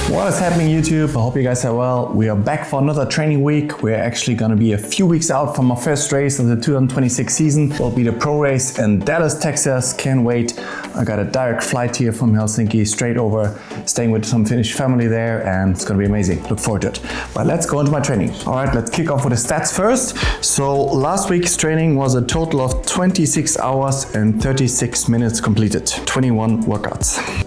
What is happening, YouTube? I hope you guys are well. We are back for another training week. We're actually going to be a few weeks out from our first race of the 2026 season. It will be the pro race in Dallas, Texas. Can't wait. I got a direct flight here from Helsinki straight over, staying with some Finnish family there, and it's going to be amazing. Look forward to it. But let's go into my training. All right, let's kick off with the stats first. So last week's training was a total of 26 hours and 36 minutes completed, 21 workouts.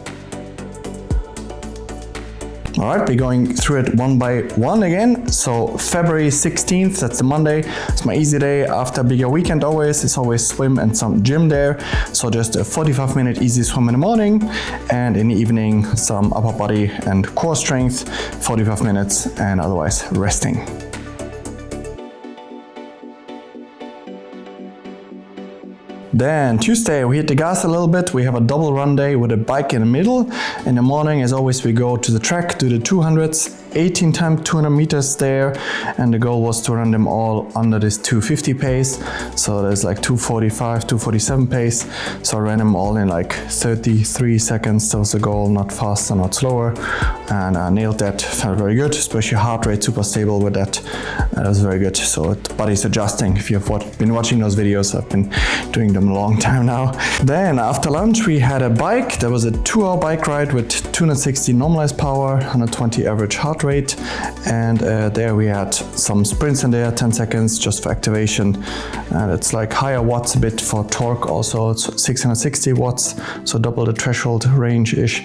All right, we're going through it one by one again. So February 16th, that's the Monday. It's my easy day after a bigger weekend always. It's always swim and some gym there. So just a 45-minute easy swim in the morning, and in the evening, some upper body and core strength, 45 minutes, and otherwise resting. Then Tuesday, we hit the gas a little bit. We have a double run day with a bike in the middle. In the morning, as always, we go to the track, do the 200s, 18 times 200 meters there. And the goal was to run them all under this 250 pace. So there's like 245, 247 pace. So I ran them all in like 33 seconds. That was the goal, not faster, not slower. And I nailed that, felt very good, especially heart rate super stable with that. That was very good. So the body's adjusting. If you've been watching those videos, I've been doing them a long time now. Then after lunch we had a bike. There was a 2-hour bike ride with 260 normalized power, 120 average heart rate, and there we had some sprints in there, 10 seconds just for activation, and it's like higher watts a bit for torque also. It's 660 watts, so double the threshold range ish.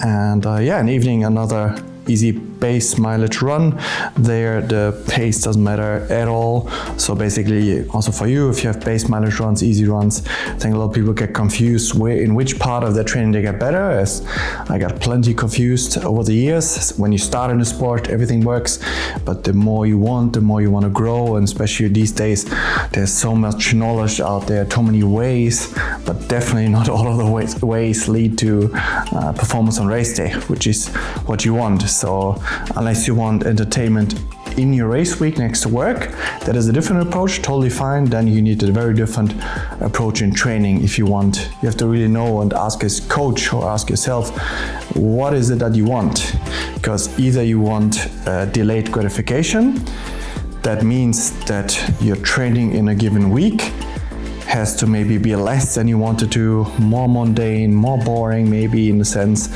And yeah, in the evening another easy base mileage run. There the pace doesn't matter at all. So basically also for you, if you have base mileage runs, easy runs, I think a lot of people get confused in which part of the training they get better, as I got plenty confused over the years. When you start in the sport, everything works, but the more you want to grow, and especially these days, there's so much knowledge out there, too many ways, but definitely not all of the ways lead to performance on race day, which is what you want. So unless you want entertainment in your race week next to work, that is a different approach, totally fine. Then you need a very different approach in training. If you want, you have to really know and ask as coach or ask yourself, what is it that you want? Because either you want delayed gratification, that means that your training in a given week has to maybe be less than you wanted to, more mundane, more boring maybe in a sense,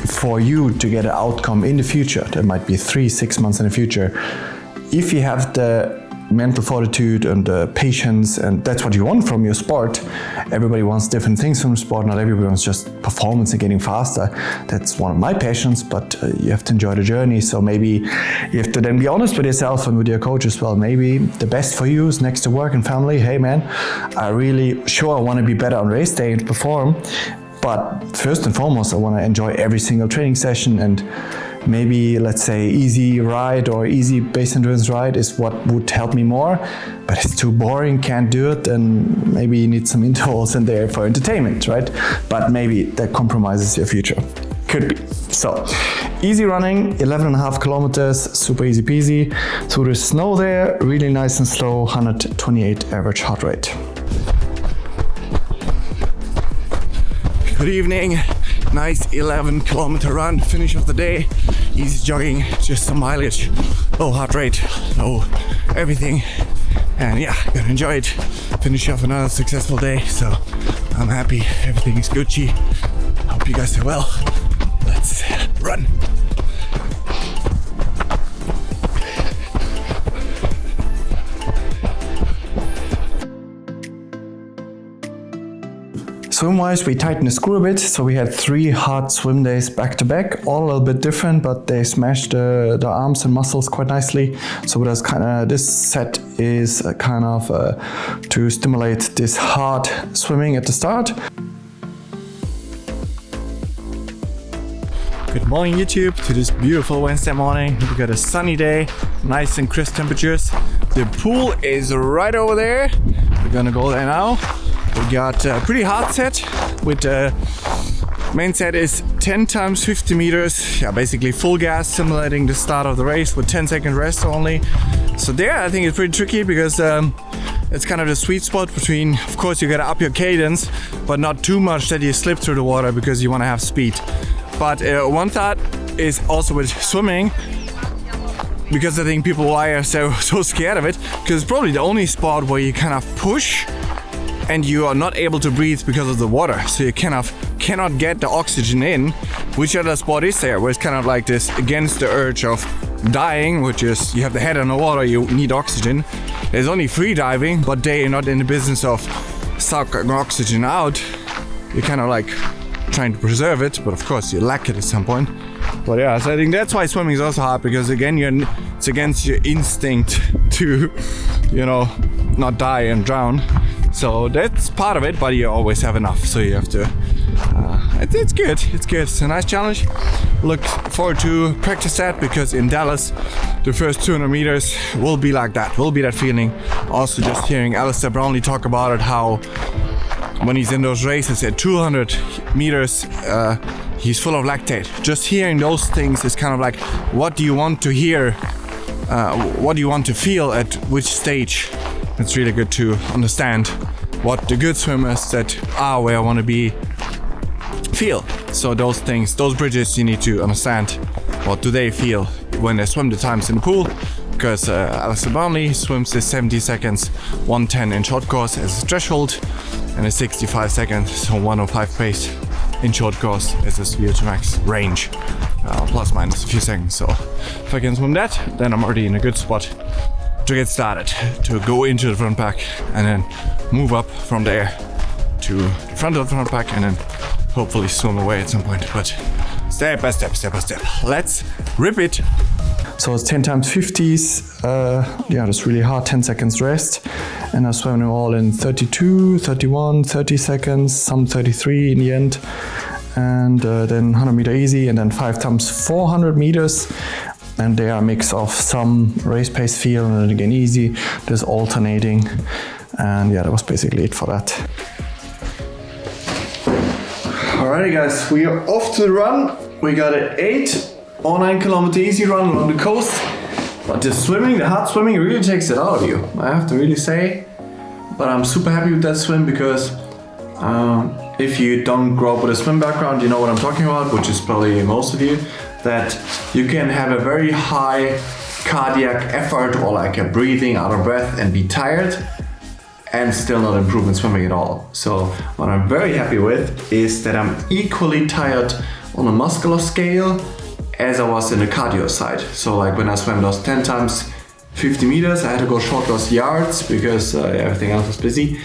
for you to get an outcome in the future. That might be 3-6 months in the future. If you have the mental fortitude and the patience, and that's what you want from your sport. Everybody wants different things from sport. Not everybody wants just performance and getting faster. That's one of my passions, but you have to enjoy the journey. So maybe you have to then be honest with yourself and with your coach as well. Maybe the best for you is next to work and family. Hey man, I want to be better on race day and perform. But first and foremost, I want to enjoy every single training session, and maybe, let's say, easy ride or easy base endurance ride is what would help me more, but it's too boring, can't do it, and maybe you need some intervals in there for entertainment, right? But maybe that compromises your future. Could be. So, easy running, 11.5 kilometers, super easy peasy. Through the snow there, really nice and slow, 128 average heart rate. Good evening, nice 11-kilometer run, finish of the day, easy jogging, just some mileage, low heart rate, low everything, and yeah, gonna enjoy it, finish off another successful day, so I'm happy, everything is Gucci, hope you guys are well, let's run. Swim-wise, we tightened the screw a bit, so we had 3 hard swim days back to back, all a little bit different, but they smashed the arms and muscles quite nicely. So this set is kind of to stimulate this hard swimming at the start. Good morning, YouTube, to this beautiful Wednesday morning. We got a sunny day, nice and crisp temperatures. The pool is right over there. We're gonna go there now. We got a pretty hard set with main set is 10 times 50 meters. Yeah, basically full gas, simulating the start of the race with 10-second rest only. So there, I think it's pretty tricky because it's kind of the sweet spot between, of course, you gotta up your cadence, but not too much that you slip through the water because you want to have speed. But one thought is also with swimming, because I think people are so scared of it, because it's probably the only sport where you kind of push and you are not able to breathe because of the water. So you kind of cannot get the oxygen in. Which other sport is there where it's kind of like this against the urge of dying, which is you have the head on the water, you need oxygen. There's only free diving, but they are not in the business of sucking oxygen out. You're kind of like trying to preserve it, but of course you lack it at some point. But yeah, so I think that's why swimming is also hard, because again, it's against your instinct to, you know, not die and drown. So that's part of it, but you always have enough, so you have to. It's good. It's a nice challenge. Look forward to practice that, because in Dallas, the first 200 meters will be like that. Will be that feeling. Also, just hearing Alistair Brownlee talk about it, how when he's in those races at 200 meters, he's full of lactate. Just hearing those things is kind of like, what do you want to hear? What do you want to feel at which stage? It's really good to understand what the good swimmers that are where I want to be feel. So those things, those bridges, you need to understand what do they feel when they swim the times in the pool. Because Alistair Brownlee swims the 70 seconds 110 in short course as a threshold, and a 65 seconds, so 105 pace in short course as his VO2 max range, plus minus a few seconds. So if I can swim that, then I'm already in a good spot to get started, to go into the front pack and then move up from there to the front of the front pack, and then hopefully swim away at some point. But step by step. Let's rip it. So it's 10 times 50s. Yeah, that's really hard. 10 seconds rest. And I swam them all in 32, 31, 30 seconds, some 33 in the end. And then 100 meter easy, and then 5 times 400 meters. And they are a mix of some race pace feel and then again easy. There's alternating. And yeah, that was basically it for that. Alrighty guys, we are off to the run. We got an 8 or 9 kilometer easy run along the coast. But the swimming, the hard swimming really takes it out of you, I have to really say. But I'm super happy with that swim, because if you don't grow up with a swim background, you know what I'm talking about, which is probably most of you, that you can have a very high cardiac effort or like a breathing out of breath and be tired and still not improve in swimming at all. So what I'm very happy with is that I'm equally tired on a muscular scale as I was in the cardio side. So like when I swam those 10 times 50 meters, I had to go short those yards because everything else was busy.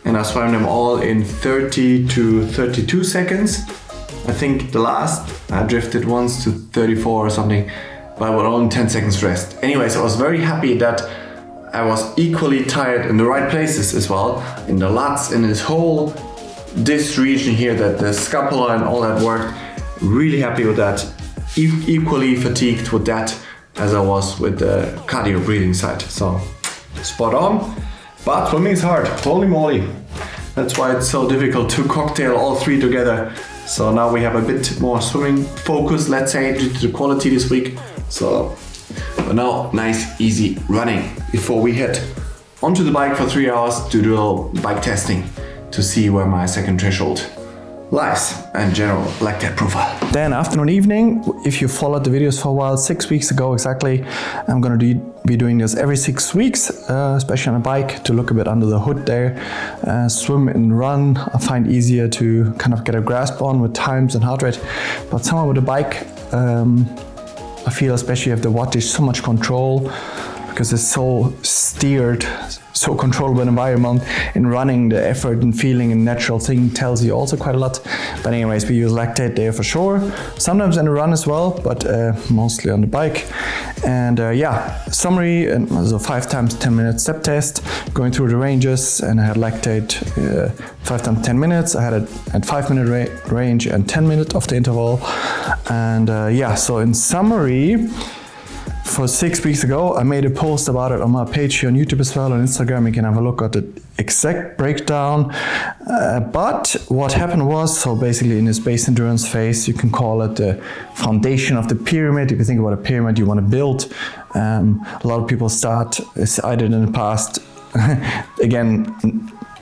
And I swam them all in 30 to 32 seconds. I think the last I drifted once to 34 or something, but with only 10 seconds rest. Anyways, I was very happy that I was equally tired in the right places as well, in the lats, in this region here, that the scapula and all that worked. Really happy with that. Equally fatigued with that as I was with the cardio breathing side. So spot on, but swimming is hard, holy moly. That's why it's so difficult to cocktail all three together. So now we have a bit more swimming focus, let's say, due to the quality this week. So, but now nice easy running before we head onto the bike for 3 hours to do a little bike testing to see where my second threshold lies and general lactate profile. Then afternoon, evening, if you followed the videos for a while, 6 weeks ago exactly, I'm gonna be doing this every 6 weeks, especially on a bike, to look a bit under the hood there. Swim and run I find easier to kind of get a grasp on with times and heart rate, but somehow with a bike, I feel especially if the wattage so much control, because it's so steered, so controllable environment. In running, the effort and feeling and natural thing tells you also quite a lot. But anyways, we use lactate there for sure. Sometimes in the run as well, but mostly on the bike. And yeah, summary, so 5 times 10 minute step test, going through the ranges, and I had lactate 5 times 10 minutes. I had it at 5 minute range and 10 minutes of the interval. And yeah, so in summary, for 6 weeks ago, I made a post about it on my page here on YouTube as well, on Instagram. You can have a look at the exact breakdown. But what happened was, so basically in this base endurance phase, you can call it the foundation of the pyramid. If you think about a pyramid you want to build, a lot of people start, as I did in the past, again,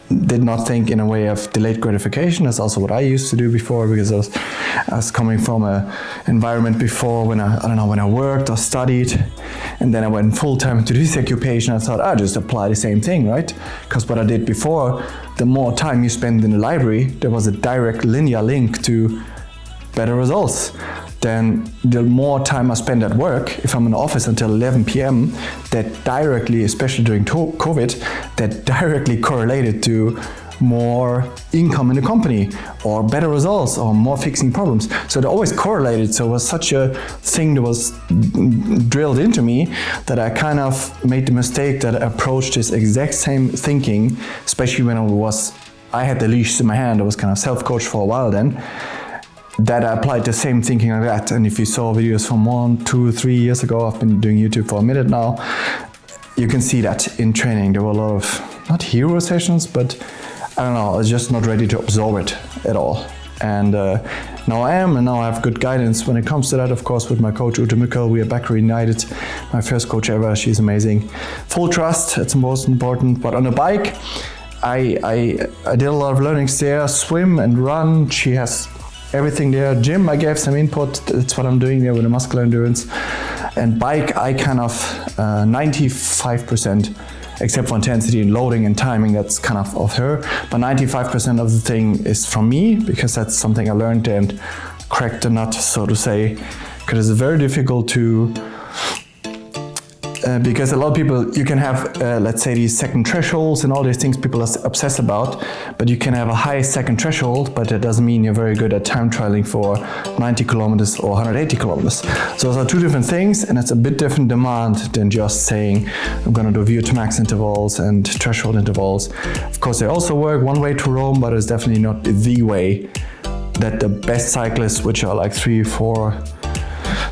did not think in a way of delayed gratification. That's also what I used to do before, because I was coming from an environment before when I worked or studied, and then I went full time into this occupation. I thought I'll just apply the same thing, right? Because what I did before, the more time you spend in the library, there was a direct linear link to better results. Then the more time I spend at work, if I'm in the office until 11 p.m., that directly, especially during COVID, that directly correlated to more income in the company, or better results, or more fixing problems. So it always correlated. So it was such a thing that was drilled into me that I kind of made the mistake that I approached this exact same thinking, especially when I had the leash in my hand. I was kind of self-coached for a while then, that I applied the same thinking like that. And if you saw videos from 1, 2, 3 years ago, I've been doing YouTube for a minute now, you can see that in training. There were a lot of, not hero sessions, but I don't know, I was just not ready to absorb it at all. And now I am, and now I have good guidance when it comes to that. Of course, with my coach Ute Mückel, we are back reunited. My first coach ever, she's amazing. Full trust, it's the most important. But on a bike, I did a lot of learnings there, swim and run. She has everything there. Gym, I gave some input. That's what I'm doing there with the muscular endurance. And bike, I kind of 95%, except for intensity and loading and timing, that's kind of her. But 95% of the thing is from me, because that's something I learned and cracked the nut, so to say. Because it's very difficult to, because a lot of people, you can have, let's say, these second thresholds and all these things people are obsessed about, but you can have a high second threshold, but it doesn't mean you're very good at time trialing for 90 kilometers or 180 kilometers. So those are two different things, and it's a bit different demand than just saying, I'm going to do VO2 max intervals and threshold intervals. Of course, they also work one way to Rome, but it's definitely not the way that the best cyclists, which are like 3, 4,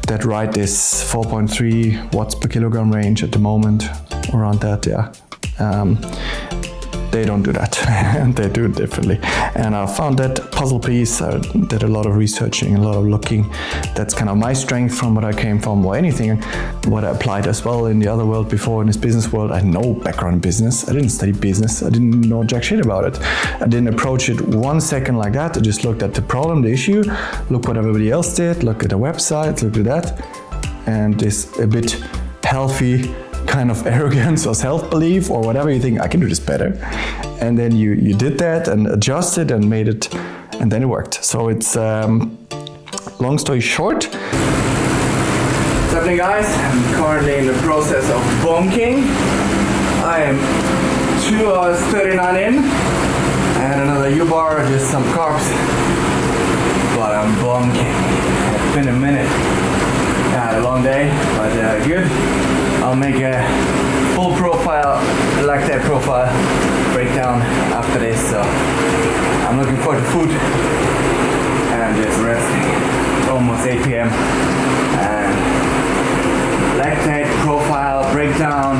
that ride this 4.3 watts per kilogram range at the moment, around that, yeah. They don't do that, and they do it differently. And I found that puzzle piece. I did a lot of researching, a lot of looking. That's kind of my strength from what I came from, or anything what I applied as well in the other world before, in this business world. I had no background in business. I didn't study business. I didn't know jack shit about it. I didn't approach it 1 second like that. I just looked at the problem, the issue, look what everybody else did, look at the website, look at that, and this a bit healthy kind of arrogance or self-belief or whatever, you think I can do this better, and then you did that and adjusted and made it, and then it worked. So it's long story short, what's happening, guys? I'm currently in the process of bonking. I am 2 hours 39 in, and another U-bar, just some carbs, but I'm bonking. It's been a minute. I had a long day, but good. I'll make a full profile, lactate profile breakdown after this, so I'm looking forward to food and just resting. Almost 8 p.m. and lactate profile breakdown.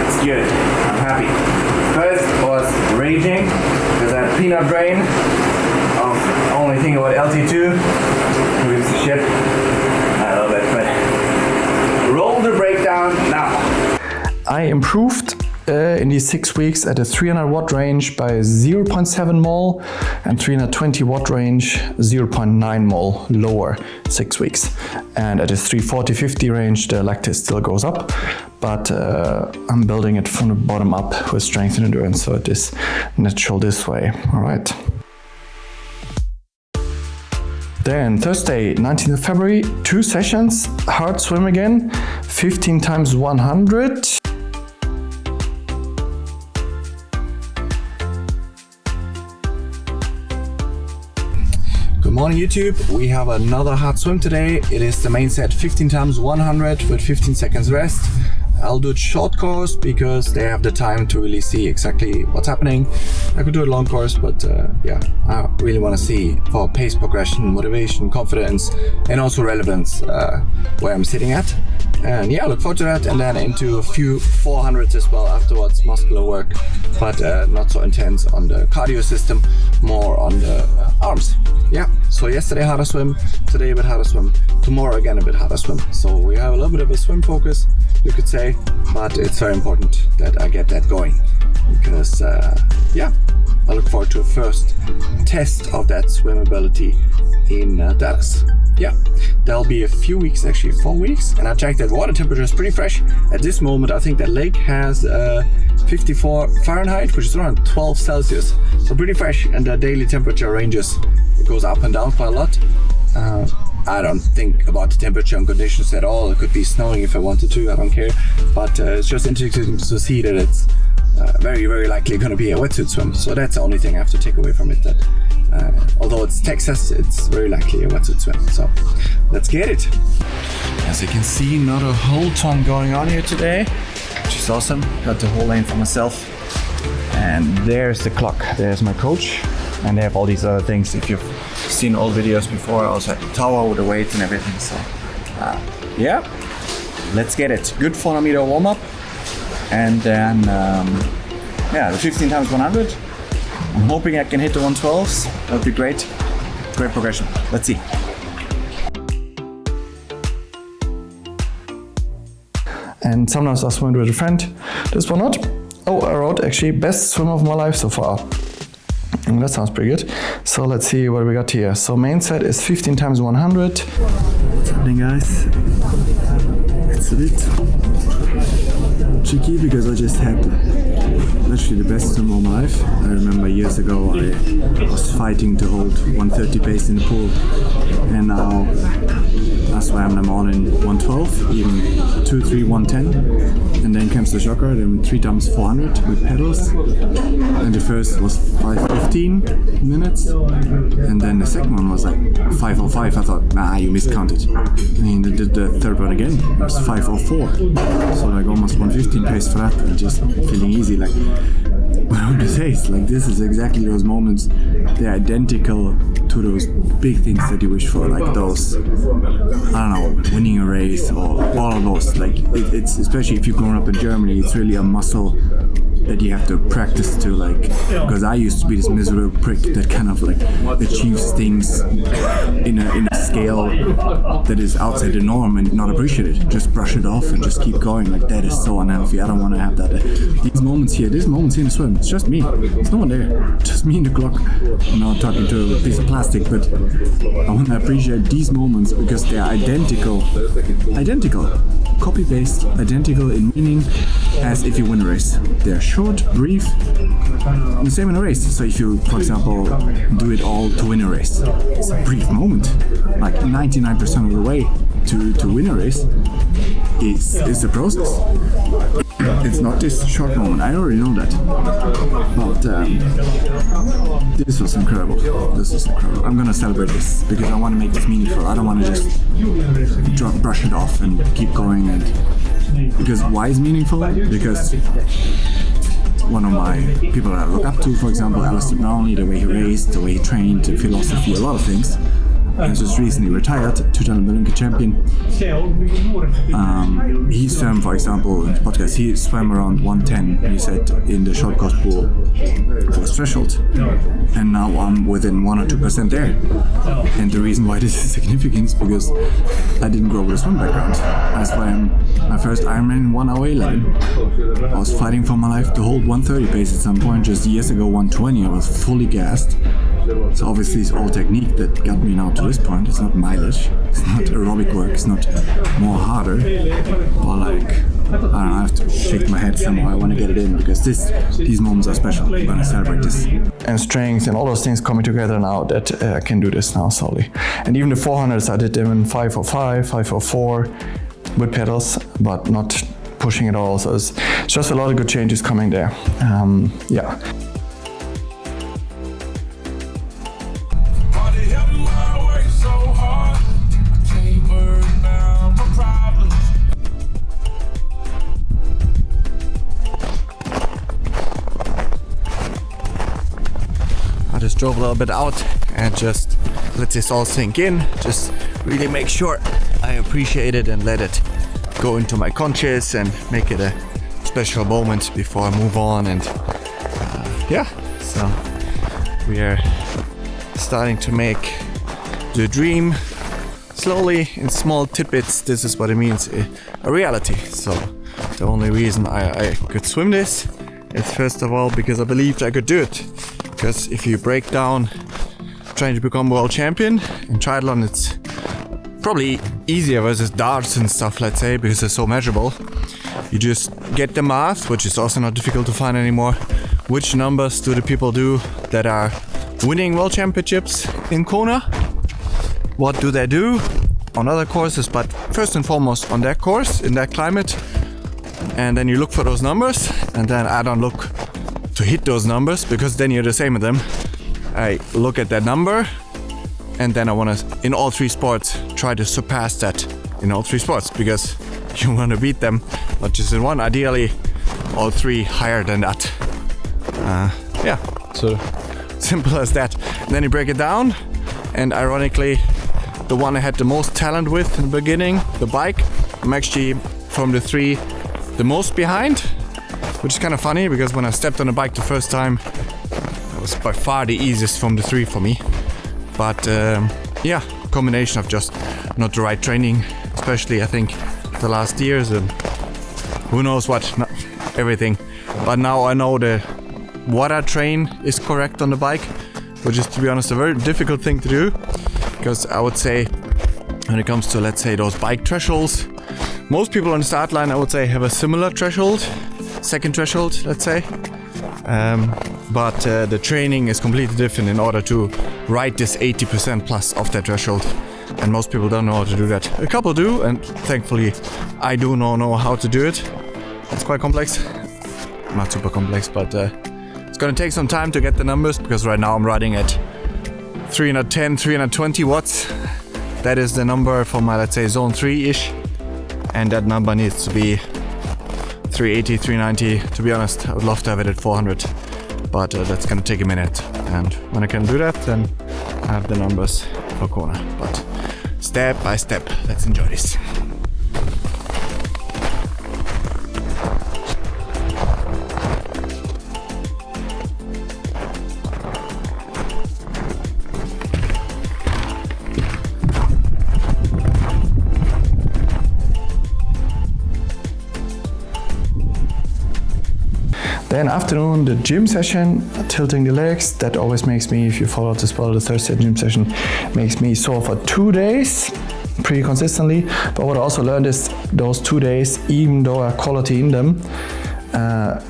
It's good. I'm happy. First was raging because I had peanut brain of only thinking about LT2. Who gives a shit? I love it, but roll the breakdown now. I improved in these 6 weeks at a 300 watt range by 0.7 mol and 320 watt range 0.9 mol lower 6 weeks. And at a 340-50 range, the lactate still goes up, but I'm building it from the bottom up with strength and endurance, so it is natural this way. All right. Then Thursday, 19th of February, 2 sessions, hard swim again, 15 times 100. Good morning, YouTube. We have another hard swim today. It is the main set, 15 times 100 with 15 seconds rest. I'll do it short course because they have the time to really see exactly what's happening. I could do a long course, but yeah, I really want to see for pace progression, motivation, confidence, and also relevance where I'm sitting at. And yeah, look forward to that, and then into a few 400s as well afterwards, muscular work, but not so intense on the cardio system, more on the arms. Yeah, so yesterday harder swim, today a bit harder swim, tomorrow again a bit harder swim. So we have a little bit of a swim focus you could say, but it's very important that I get that going because I look forward to a first test of that swim ability in Dallas. Yeah, there'll be a few weeks, actually 4 weeks, and I checked that water temperature is pretty fresh. At this moment, I think that lake has 54 Fahrenheit, which is around 12 Celsius, so pretty fresh, and the daily temperature ranges, it goes up and down quite a lot. I don't think about the temperature and conditions at all. It could be snowing if I wanted to, I don't care, but it's just interesting to see that it's very, very likely going to be a wetsuit swim. So that's the only thing I have to take away from it, that although it's Texas, it's very likely a wetsuit swim. So let's get it. As you can see, not a whole ton going on here today, which is awesome. Got the whole lane for myself. And there's the clock. There's my coach. And they have all these other things. If you've seen old videos before, I also had the tower with the weights and everything. So yeah, let's get it. Good 400 meter warm up. And then, the 15 times 100. I'm hoping I can hit the 112s. That would be great. Great progression. Let's see. And sometimes I swim with a friend. This one not. Oh, I wrote actually best swim of my life so far. And that sounds pretty good. So let's see what we got here. So main set is 15 times 100. What's happening, guys? It's a bit tricky because I just had literally the best swim of my life. I remember years ago I was fighting to hold 130 pace in the pool, and now I swam them all in 112, even 2, 3, 110, and then comes the shocker, then 3 times 400 with pedals, and the first was 5:15 minutes, and then the second one was like 5:05. I thought, you miscounted, and I did the third one again, it was 5:04, so like almost 115 pace for that, and just feeling easy. Like, what I want to say is, like, this is exactly those moments, they're identical to those big things that you wish for, like those, I don't know, winning a race or all of those. Like, it's especially if you've grown up in Germany, it's really a muscle that you have to practice to, like, because I used to be this miserable prick that kind of like achieves things in a scale that is outside the norm and not appreciate it. Just brush it off and just keep going. Like, that is so unhealthy. I don't want to have that. These moments here in the swim, it's just me. There's no one there. Just me and the clock. I'm not talking to a piece of plastic, but I want to appreciate these moments because they are identical. Copy-paste, identical in meaning as if you win a race. They're short, brief, and the same in a race. So if you, for example, do it all to win a race, it's a brief moment. Like 99% of the way to win a race is the process. It's not this short moment. I already know that. But this was incredible. I'm gonna celebrate this because I want to make this meaningful. I don't want to just brush it off and keep going. And because why is meaningful? Because one of my people that I look up to, for example, Alistair Brownlee, the way he raced, the way he trained, the philosophy, a lot of things. He just recently retired, 2-time Olympic champion. He swam, for example, in his podcast, he swam around 110, he said, in the short course pool for his threshold. And now I'm within 1 or 2% there. And the reason why this is significant is because I didn't grow up with a swim background. I swam my first Ironman in 1 hour 11. I was fighting for my life to hold 130 pace at some point. Just years ago, 120, I was fully gassed. So obviously it's all technique that got me now to this point. It's not mileage, it's not aerobic work, it's not more harder, or like, I don't know, I have to shake my head somehow. I want to get it in because these moments are special. I'm gonna celebrate this. And strength and all those things coming together now that I can do this now slowly. And even the 400s, I did them in 5:05, 5:04 with pedals, but not pushing it all. So it's just a lot of good changes coming there. Yeah. Drove a little bit out and just let this all sink in. Just really make sure I appreciate it and let it go into my conscious and make it a special moment before I move on. And so we are starting to make the dream slowly in small tidbits, this is what it means, a reality. So the only reason I could swim this is first of all because I believed I could do it. Because if you break down trying to become world champion in triathlon, it's probably easier versus darts and stuff, let's say, because they're so measurable. You just get the math, which is also not difficult to find anymore. Which numbers do the people do that are winning world championships in Kona? What do they do on other courses, but first and foremost on that course, in that climate? And then you look for those numbers, and then I don't look to hit those numbers, because then you're the same as them. I look at that number, and then I want to, in all three sports, try to surpass that in all three sports, because you want to beat them, not just in one, ideally all three higher than that. Yeah, so simple as that. And then you break it down, and ironically, the one I had the most talent with in the beginning, the bike, I'm actually from the three the most behind, which is kind of funny because when I stepped on the bike the first time, it was by far the easiest from the three for me. But yeah, combination of just not the right training, especially I think the last years, and who knows what, everything. But now I know what I train is correct on the bike, which is, to be honest, a very difficult thing to do, because I would say when it comes to, let's say, those bike thresholds, most people on the start line, I would say, have a similar threshold, second threshold, let's say. But the training is completely different in order to ride this 80% plus of that threshold. And most people don't know how to do that. A couple do, and thankfully I do know how to do it. It's quite complex. Not super complex, but it's gonna take some time to get the numbers, because right now I'm riding at 310, 320 watts. That is the number for my, let's say, zone 3-ish. And that number needs to be 380, 390. To be honest, I would love to have it at 400, but that's gonna take a minute. And when I can do that, then I have the numbers for Kona. But step by step, let's enjoy this. Then afternoon, the gym session, tilting the legs. That always makes me, if you follow this well, the Thursday gym session makes me sore for 2 days, pretty consistently. But what I also learned is those 2 days, even though I have quality in them,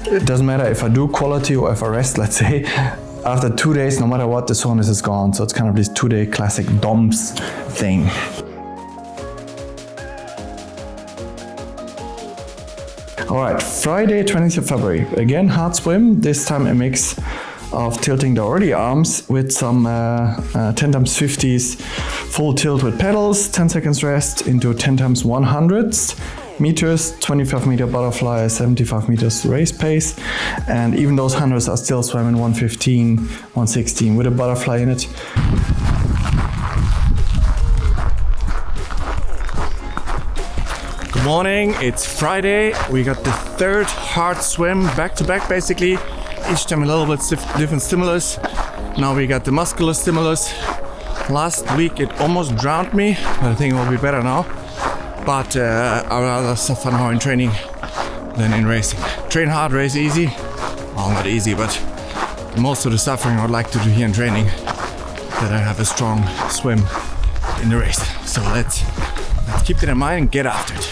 it doesn't matter if I do quality or if I rest, let's say. After 2 days, no matter what, the soreness is gone. So it's kind of this 2-day classic DOMS thing. Alright, Friday 20th of February, again hard swim, this time a mix of tilting the already arms with some 10 times 50s full tilt with pedals, 10 seconds rest into 10 times 100s meters, 25 meter butterfly, 75 meters race pace, and even those 100s are still swimming 115, 116 with a butterfly in it. Good morning, it's Friday. We got the third hard swim back to back basically. Each time a little bit different stimulus. Now we got the muscular stimulus. Last week it almost drowned me, but I think it will be better now. But I'd rather suffer now in training than in racing. Train hard, race easy. Well, not easy, but most of the suffering I would like to do here in training, that I have a strong swim in the race. So let's keep that in mind and get after it.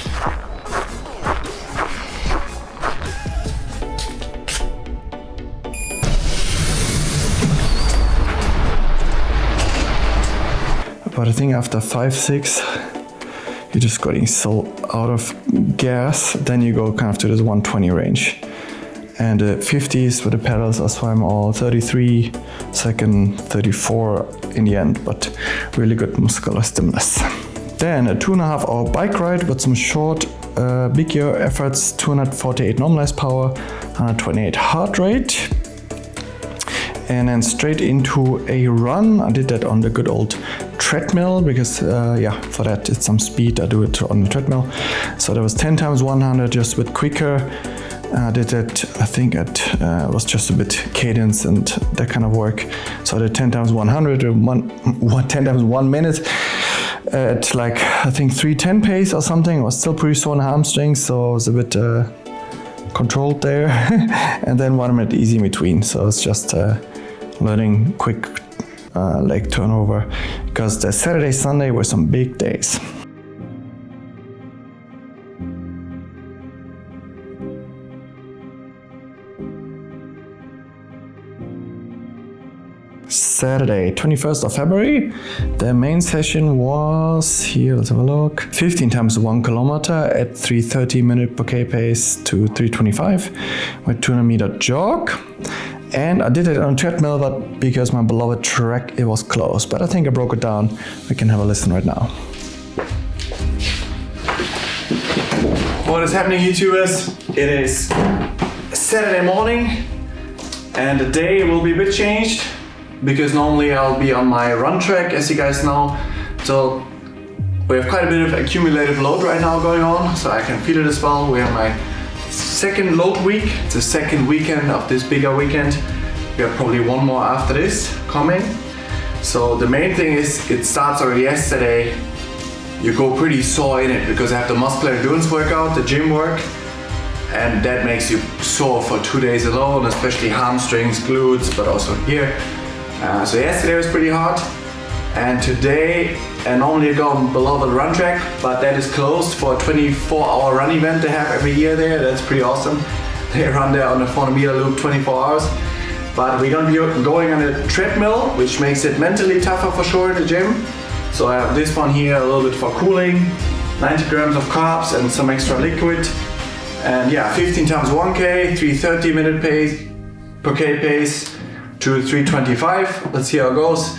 But I think after 5-6, you're just getting so out of gas, then you go kind of to this 120 range. And the 50s with the pedals, I swam all 33, second 34 in the end, but really good muscular stimulus. Then a 2.5 hour bike ride with some short, big gear efforts, 248 normalized power, 128 heart rate. And then straight into a run. I did that on the good old treadmill because, yeah, for that it's some speed. I do it on the treadmill. So that was 10 times 100 just with quicker. I did that, I think it was just a bit cadence and that kind of work. So I did 10 times 100, 10 times 1 minute. at like, I think 3:10 pace or something. I was still pretty sore in the hamstrings, so I was a bit controlled there. And then 1 minute easy in between. So it's just learning quick leg turnover, because the Saturday, Sunday were some big days. Saturday, 21st of February. The main session was here, let's have a look. 15 times 1 kilometer at 3:30 minute per K pace to 3:25 with 200 meter jog. And I did it on treadmill, but because my beloved track, it was closed. But I think I broke it down. We can have a listen right now. What is happening, YouTubers? It is Saturday morning, and the day will be a bit changed, because normally I'll be on my run track, as you guys know. So we have quite a bit of accumulative load right now going on, so I can feel it as well. We have my second load week. It's the second weekend of this bigger weekend. We have probably one more after this coming. So the main thing is, it starts already yesterday. You go pretty sore in it because I have the muscular endurance workout, the gym work, and that makes you sore for 2 days alone, especially hamstrings, glutes, but also here. So yesterday was pretty hard, and today, and normally I go on beloved run track, but that is closed for a 24-hour run event they have every year there. That's pretty awesome. They run there on a 400 meter loop 24 hours. But we're gonna be going on a treadmill, which makes it mentally tougher for sure in the gym. So I have this one here, a little bit for cooling, 90 grams of carbs and some extra liquid. And yeah, 15 times 1K, 3:30 minute pace per K pace to 3:25. Let's see how it goes.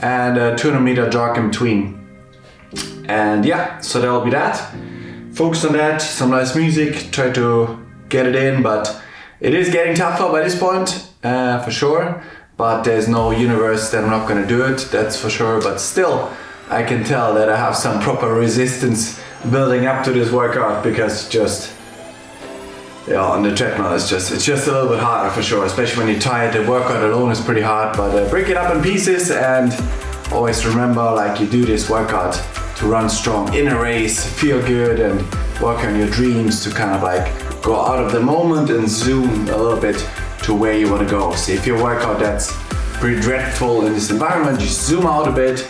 And a 200 meter jog in between. And yeah, so that will be that. Focus on that, some nice music, try to get it in, but it is getting tougher by this point, for sure. But there's no universe that I'm not gonna do it, that's for sure. But still, I can tell that I have some proper resistance building up to this workout, because just, yeah, on the treadmill it's just a little bit harder for sure, especially when you're tired. The workout alone is pretty hard, but break it up in pieces, and always remember, like, you do this workout to run strong in a race, feel good, and work on your dreams, to kind of like go out of the moment and zoom a little bit to where you want to go. So if your workout that's pretty dreadful in this environment, just zoom out a bit,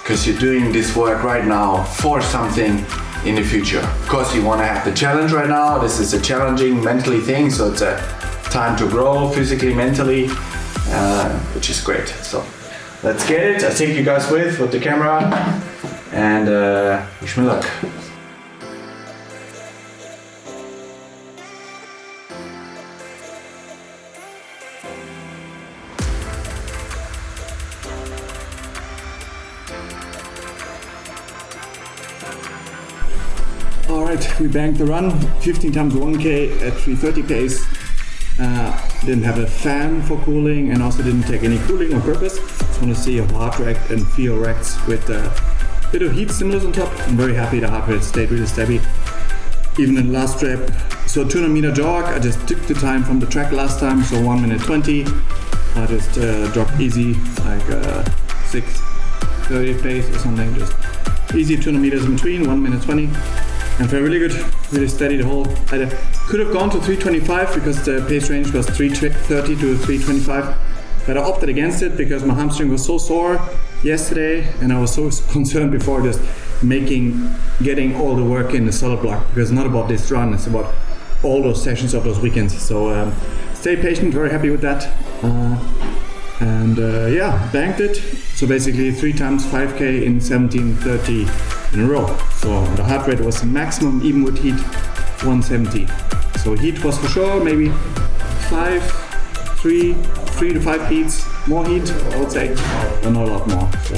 because you're doing this work right now for something in the future. Of course, you want to have the challenge right now. This is a challenging mentally thing, so it's a time to grow physically, mentally, which is great. So let's get it. I'll take you guys with the camera, and wish me luck. Alright, we banked the run, 15 times 1K at 3:30 pace. Didn't have a fan for cooling, and also didn't take any cooling on purpose. Just want to see a heart rate and feel rates with a bit of heat stimulus on top. I'm very happy the heart rate stayed really steady, even in the last rep. So 200 meter jog, I just took the time from the track last time, so 1 minute 20. I just jogged easy, like 6:30 pace or something, just easy 200 meters in between, 1 minute 20. And felt really good, really steady the whole. I could have gone to 3:25 because the pace range was 3:30 to 3:25, but I opted against it because my hamstring was so sore yesterday, and I was so concerned before just getting all the work in the solid block, because it's not about this run, it's about all those sessions of those weekends. So stay patient, very happy with that. Yeah, banked it. So basically 3 times 5K in 17:30 in a row. So the heart rate was the maximum, even with heat, 170. So heat was for sure maybe 3 to 5 beats more heat, I would say, but not a lot more. So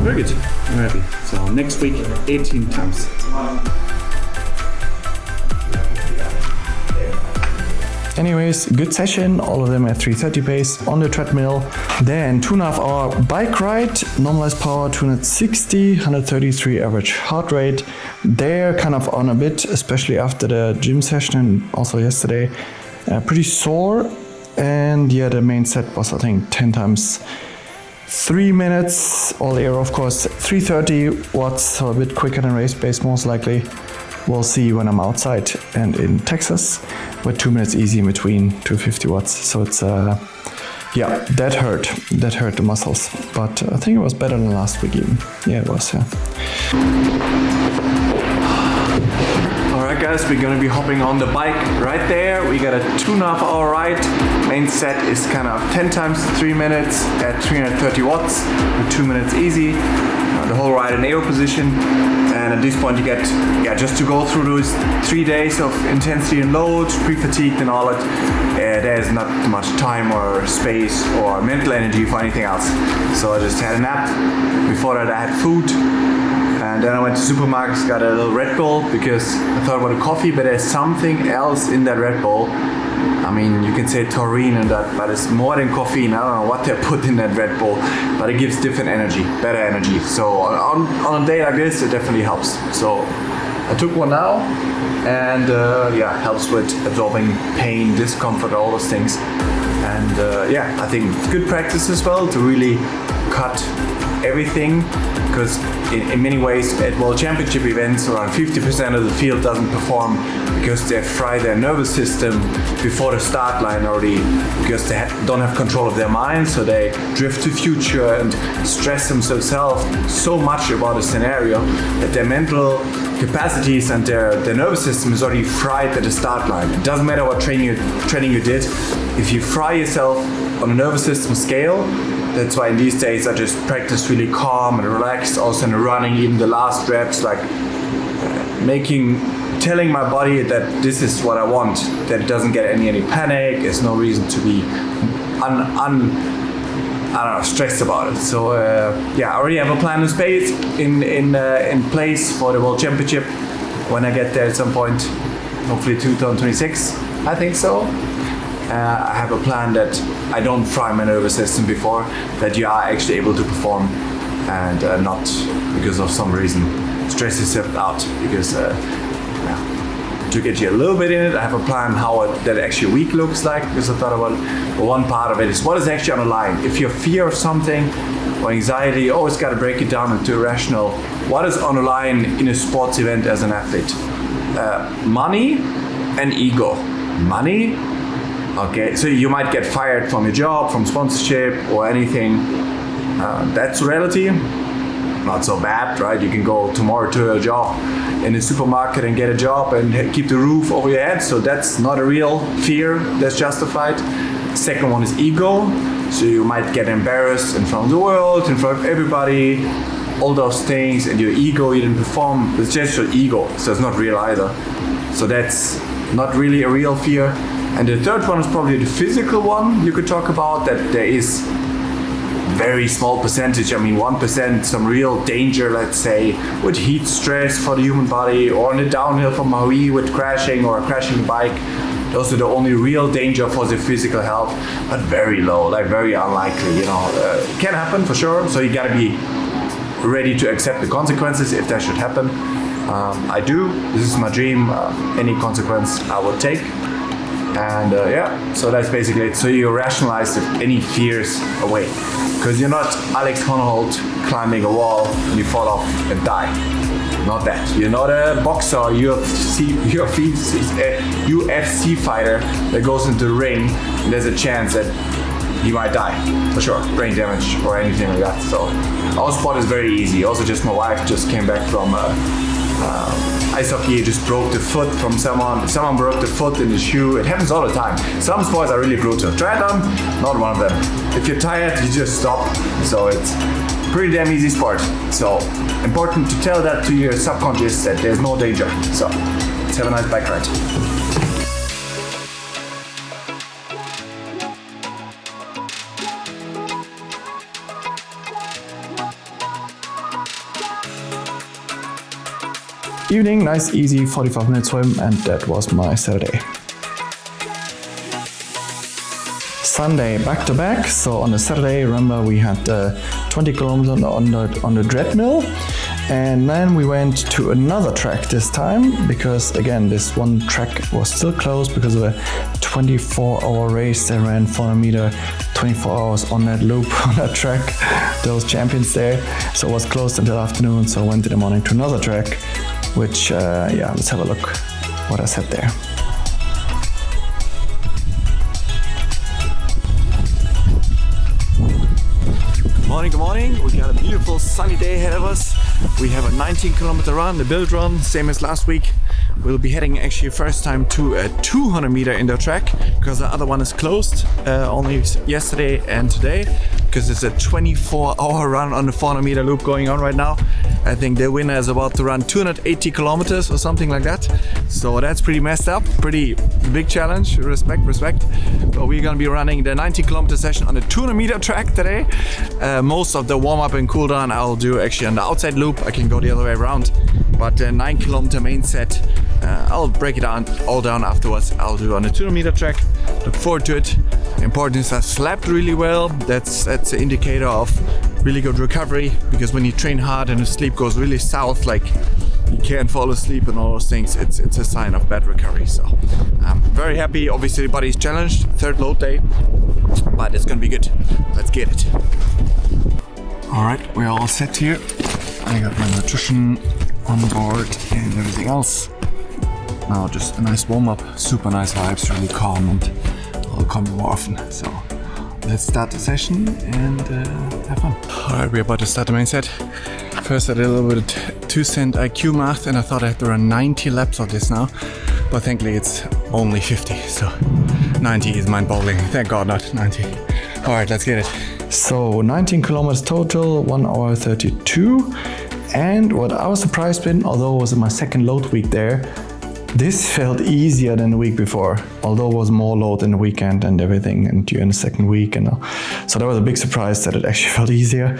very good, very happy. So next week, 18 times. Anyways, good session, all of them at 3:30 pace on the treadmill. Then 2.5 hour bike ride, normalized power 260, 133 average heart rate. They're kind of on a bit, especially after the gym session and also yesterday. Pretty sore, and yeah, the main set was I think 10 times 3 minutes, all air of course, 330 watts, so a bit quicker than race pace most likely. We'll see when I'm outside and in Texas, with 2 minutes easy in between, 250 watts. So it's, yeah, that hurt the muscles, but I think it was better than last week even. Yeah, it was, yeah. Alright guys, we're gonna be hopping on the bike right there. We got a 2.5 hour ride. Main set is kind of 10 times 3 minutes at 330 watts, with 2 minutes easy. The whole ride in aero position. And at this point you get, just to go through those 3 days of intensity and load, pre-fatigued and all that, there's not much time or space or mental energy for anything else. So I just had a nap. Before that I had food. And then I went to supermarkets, got a little Red Bull because I thought about a coffee, but there's something else in that Red Bull. I mean, you can say taurine and that, but it's more than caffeine. I don't know what they put in that Red Bull, but it gives different energy, better energy. So on a day like this, it definitely helps. So I took one now, and yeah, helps with absorbing pain, discomfort, all those things. And yeah, I think it's good practice as well to really cut everything, because in many ways at World Championship events around 50% of the field doesn't perform because they fry their nervous system before the start line already, because they don't have control of their mind, so they drift to future and stress themselves so much about the scenario that their mental capacities and their nervous system is already fried at the start line. It doesn't matter what training you did, if you fry yourself on a nervous system scale. That's why in these days I just practice really calm and relaxed, also in the running, even the last reps, like telling my body that this is what I want, that it doesn't get any panic, there's no reason to be stressed about it. So yeah, I already have a plan in place for the World Championship when I get there at some point, hopefully 2026, I think so. I have a plan that I don't fry my nervous system before, that you are actually able to perform and not because of some reason stress yourself out, because to get you a little bit in it, I have a plan how that actually a week looks like, because I thought about one part of it is what is actually on the line. If you have fear of something or anxiety, you always got to break it down into irrational. What is on the line in a sports event as an athlete? Money and ego. Money. Okay, so you might get fired from your job, from sponsorship or anything. That's reality. Not so bad, right? You can go tomorrow to a job in a supermarket and get a job and keep the roof over your head. So that's not a real fear that's justified. Second one is ego. So you might get embarrassed in front of the world, in front of everybody, all those things, and your ego, you didn't perform. It's just your ego, so it's not real either. So that's not really a real fear. And the third one is probably the physical one you could talk about, that there is very small percentage, 1%, some real danger, let's say, with heat stress for the human body, or on the downhill from Maui with crashing or crashing the bike. Those are the only real danger for the physical health, but very low, like very unlikely, It can happen for sure, so you gotta be ready to accept the consequences if that should happen. I do, this is my dream, any consequence I would take. And yeah, so that's basically it. So you rationalize any fears away, because you're not Alex Honnold climbing a wall and you fall off and die. Not that. You're not a boxer, UFC fighter that goes into the ring and there's a chance that he might die, for sure, brain damage or anything like that. So our sport is very easy. Also, just my wife just came back from ice hockey, just broke the foot from someone broke the foot in the shoe. It happens all the time. Some sports are really brutal. Triathlon, not one of them. If you're tired, you just stop. So it's pretty damn easy sport. So important to tell that to your subconscious that there's no danger. So let's have a nice bike ride. Evening, nice easy 45-minute swim, and that was my Saturday. Sunday back to back. So on the Saturday, remember we had 20 kilometers on the treadmill, And then we went to another track this time because again this one track was still closed because of a 24-hour race. They ran 400 meter 24 hours on that loop on that track, those champions there. So it was closed until afternoon, so I went in the morning to another track, which let's have a look what I said there. Good morning. We got a beautiful sunny day ahead of us. We have a 19-kilometer run, the build run, same as last week. We'll be heading actually first time to a 200 meter indoor track because the other one is closed only yesterday and today because it's a 24-hour run on the 400 meter loop going on right now. I think the winner is about to run 280 kilometers or something like that. So that's pretty messed up, pretty big challenge, respect. But we're gonna be running the 90-kilometer session on the 200 meter track today. Most of the warm up and cool down I'll do actually on the outside loop. I can go the other way around. But the 9-kilometer main set, I'll break it all down afterwards. I'll do on the 200 meter track. Look forward to it. Important is I slept really well. That's an indicator of really good recovery, because when you train hard and the sleep goes really south, like you can't fall asleep and all those things, it's a sign of bad recovery. So I'm very happy. Obviously the body's challenged, third load day, but it's gonna be good. Let's get it. All right, we're all set here. I got my nutrition on board and everything else. Now just a nice warm-up, super nice vibes, really calm, and I'll come more often. So let's start the session and have fun. Alright, we're about to start the main set. First I did a little bit 2-cent IQ math and I thought I had to run 90 laps of this now. But thankfully it's only 50, so 90 is mind-boggling. Thank God not 90. Alright, let's get it. So 19 kilometers total, 1 hour 32. And what I was surprised with, although it was my second load week there, this felt easier than the week before, although it was more load in the weekend and everything, and during the second week. And so that was a big surprise that it actually felt easier.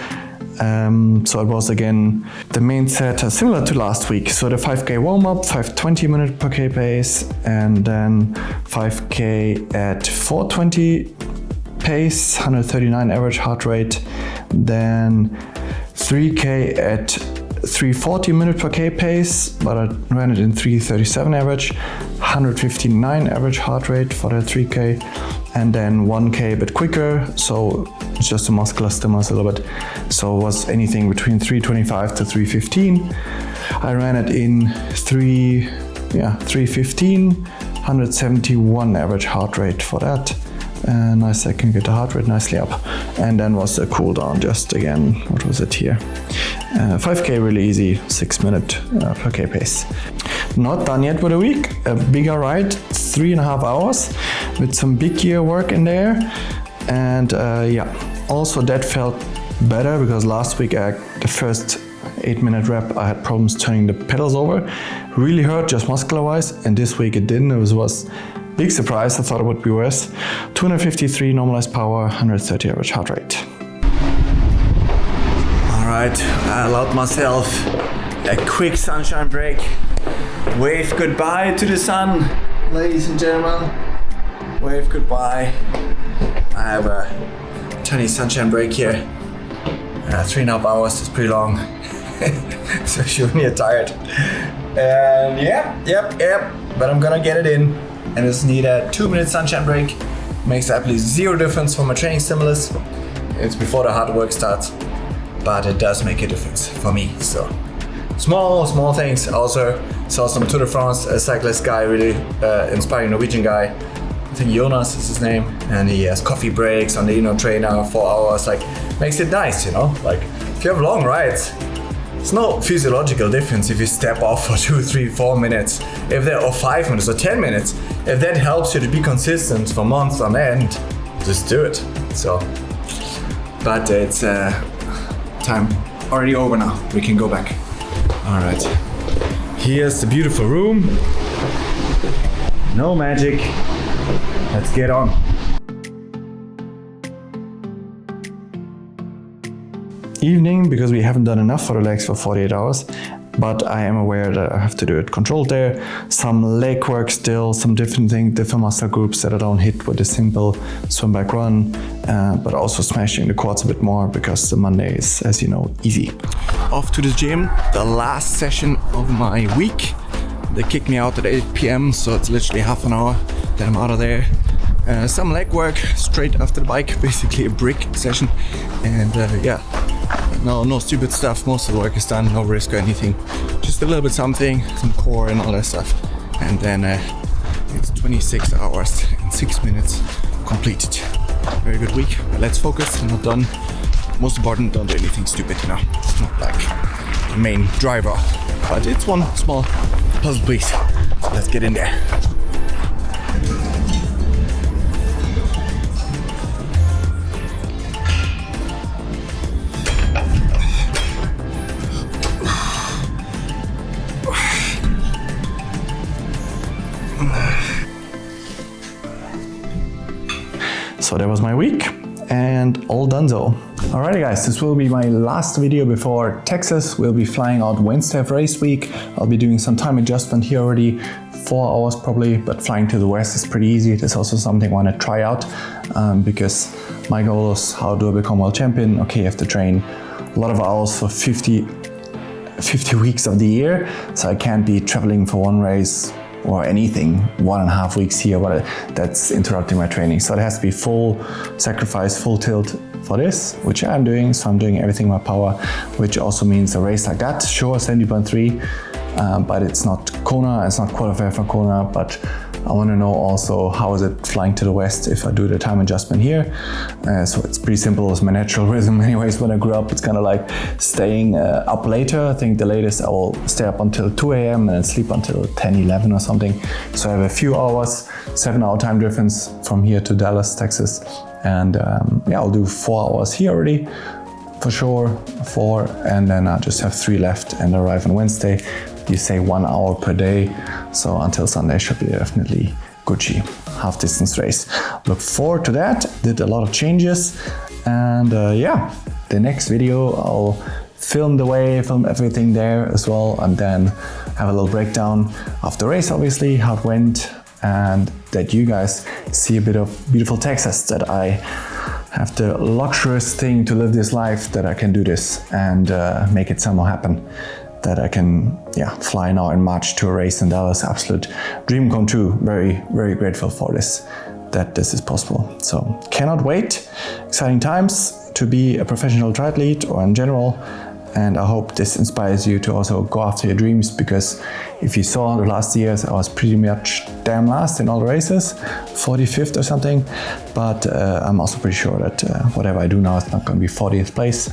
So it was again the main set similar to last week. So the 5K warm-up, 520 minute per K pace, and then 5K at 420 pace, 139 average heart rate, then 3K at 340 minute per K pace, but I ran it in 337 average, 159 average heart rate for the 3K, and then 1K a bit quicker, so it's just a muscular stimulus a little bit. So it was anything between 325 to 315. I ran it in 315, 171 average heart rate for that. And nice, I can get the heart rate nicely up. And then was a cool down, just again, what was it here? 5K really easy, 6 minute per K pace. Not done yet with a week, a bigger ride, 3.5 hours with some big gear work in there. And also that felt better because last week the first 8-minute rep I had problems turning the pedals over. Really hurt just muscular wise, and this week it didn't. It was big surprise, I thought it would be worse. 253 normalized power, 130 average heart rate. Alright, I allowed myself a quick sunshine break. Wave goodbye to the sun, ladies and gentlemen. Wave goodbye. I have a tiny sunshine break here. 3.5 hours is pretty long, especially when you're tired. And but I'm gonna get it in. And just need a 2-minute sunshine break. Makes absolutely zero difference for my training stimulus. It's before the hard work starts, but it does make a difference for me. So small things. Also saw some Tour de France cyclist guy, really inspiring Norwegian guy. I think Jonas is his name, and he has coffee breaks on the trainer, 4 hours. Like, makes it nice, Like if you have long rides, it's no physiological difference if you step off for 2, 3, 4 minutes, or 5 minutes or 10 minutes. If that helps you to be consistent for months on end, just do it. So, but it's time already over now. We can go back. All right. Here's the beautiful room. No magic. Let's get on. Evening, because we haven't done enough for the legs for 48 hours. but I am aware that I have to do it controlled there. Some leg work still, some different things, different muscle groups that I don't hit with a simple swim back run, but also smashing the quads a bit more because the Monday is, as you know, easy. Off to the gym, the last session of my week. They kicked me out at 8 p.m, so it's literally half an hour that I'm out of there. Some leg work straight after the bike, basically a brick session, and yeah, no stupid stuff. Most of the work is done, no risk or anything, just a little bit something, some core and all that stuff, and then it's 26 hours and 6 minutes completed. Very good week, but let's focus. I'm not done. Most important, don't do anything stupid, you know. It's not like the main driver, but it's one small puzzle piece, so let's get in there. So that was my week and all done so. Alrighty guys, this will be my last video before Texas. We'll be flying out Wednesday of race week. I'll be doing some time adjustment here already, 4 hours probably, but flying to the west is pretty easy. That's also something I want to try out because my goal is, how do I become world champion? Okay, you have to train a lot of hours for 50 weeks of the year, so I can't be traveling for one race or anything 1.5 weeks here, but that's interrupting my training. So it has to be full sacrifice, full tilt for this, which I'm doing. So I'm doing everything in my power, which also means a race like that, sure, 70.3, but it's not Kona, it's not qualified for Kona, but I want to know also how is it flying to the west if I do the time adjustment here. So it's pretty simple, it's my natural rhythm anyways. When I grew up, it's kind of like staying up later. I think the latest I will stay up until 2 a.m. and then sleep until 10, 11 or something. So I have a few hours, 7-hour time difference from here to Dallas, Texas. And yeah, I'll do 4 hours here already, for sure, 4, and then I just have 3 left and arrive on Wednesday. You say 1 hour per day, so until Sunday should be definitely Gucci, half distance race. Look forward to that. Did a lot of changes, and yeah, the next video I'll film the way, film everything there as well, and then have a little breakdown of the race, obviously, how it went, and that you guys see a bit of beautiful Texas, that I have the luxurious thing to live this life, that I can do this and make it somehow happen. That I can, yeah, fly now in March to a race in Dallas. Absolute dream come true. Very, very grateful for this, that this is possible. So cannot wait. Exciting times to be a professional triathlete or in general. And I hope this inspires you to also go after your dreams, because if you saw the last years, I was pretty much damn last in all the races, 45th or something. But I'm also pretty sure that whatever I do now is not going to be 40th place.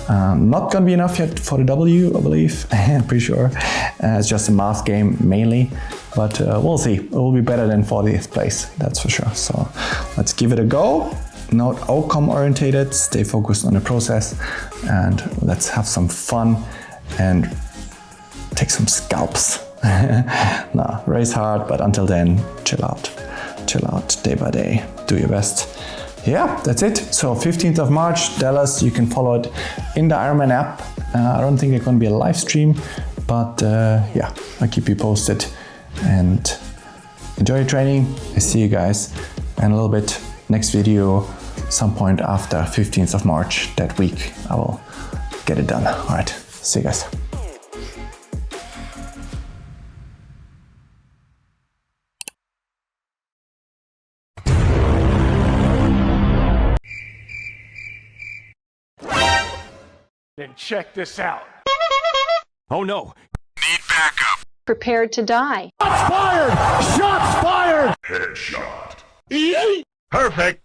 Not going to be enough yet for the W, I believe. I'm pretty sure. It's just a math game mainly. But we'll see. It will be better than 40th place, that's for sure. So let's give it a go. Not outcome orientated, stay focused on the process, and let's have some fun and take some scalps. No, race hard, but until then, chill out day by day, do your best. Yeah, that's it. So 15th of March, Dallas, you can follow it in the Ironman app. I don't think there's going to be a live stream, but yeah, I'll keep you posted, and enjoy your training. I see you guys in a little bit. Next video, some point after 15th of March that week, I will get it done. All right, see you guys. Then check this out. Oh no. Need backup. Prepared to die. Shots fired! Shots fired! Headshot. Perfect.